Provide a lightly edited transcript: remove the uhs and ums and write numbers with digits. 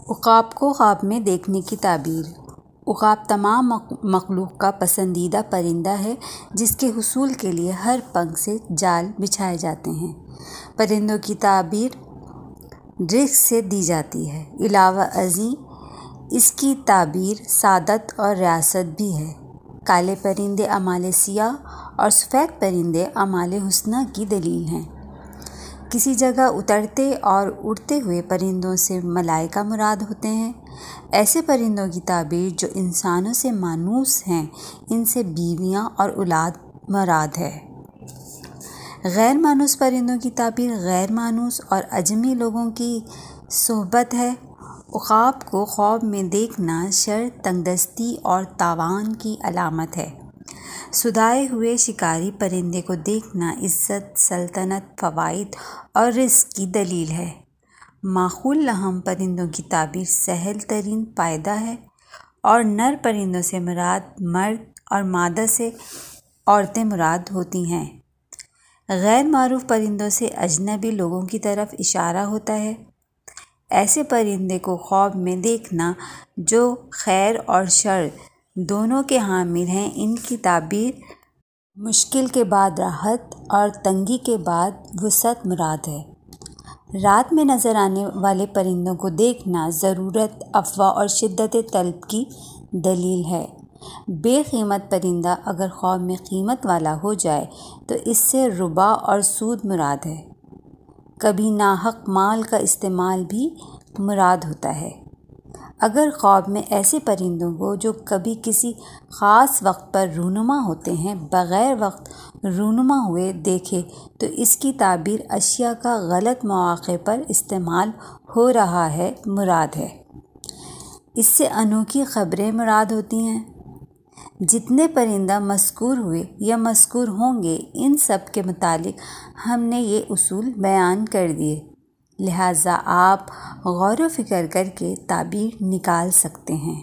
उक़ाब को ख्वाब में देखने की ताबीर। उक़ाब तमाम मखलूक का पसंदीदा परिंदा है जिसके हुसूल के लिए हर पंख से जाल बिछाए जाते हैं। परिंदों की ताबीर रिज़्क़ से दी जाती है। इलावा अज़ीं इसकी ताबीर सादत और रियासत भी है। काले परिंदे अमाले सियाह और सफ़ेद परिंदे अमाले हुस्ना की दलील हैं। किसी जगह उतरते और उड़ते हुए परिंदों से मलाइका मुराद होते हैं। ऐसे परिंदों की ताबीर जो इंसानों से मानूस हैं, इनसे बीवियां और औलाद मुराद है। गैर मानूस परिंदों की ताबीर गैर मानूस और अजमी लोगों की सोहबत है। उक़ाब को ख्वाब में देखना शर, तंगदस्ती और तावान की अलामत है। सुधाए हुए शिकारी परिंदे को देखना इज़्ज़त, सल्तनत, फ़वाइद और रिज़्क़ की दलील है। माखूल लहम परिंदों की ताबीर सहल तरीन पायदा है और नर परिंदों से मुराद मर्द और मादा से औरतें मुराद होती हैं। गैर मारूफ परिंदों से अजनबी लोगों की तरफ इशारा होता है। ऐसे परिंदे को ख्वाब में देखना जो खैर और शर दोनों के हामिल हैं, इनकी ताबीर मुश्किल के बाद राहत और तंगी के बाद वुसअत मुराद है। रात में नज़र आने वाले परिंदों को देखना ज़रूरत, अफ़वाह और शिद्दत तलब की दलील है। बेकीमत परिंदा अगर ख्वाब में कीमत वाला हो जाए तो इससे रुबा और सूद मुराद है। कभी नाहक माल का इस्तेमाल भी मुराद होता है। अगर ख्वाब में ऐसे परिंदों को जो कभी किसी ख़ास वक्त पर रूनुमा होते हैं बग़ैर वक्त रूनुमा हुए देखे तो इसकी ताबीर अशिया का गलत मौक़े पर इस्तेमाल हो रहा है मुराद है। इससे अनोखी ख़बरें मुराद होती हैं। जितने परिंदा मज़कूर हुए या मज़कूर होंगे, इन सब के मुतालिक हमने ये उसूल बयान कर दिए, लिहाजा आप गौर व फ़िक्र करके ताबीर निकाल सकते हैं।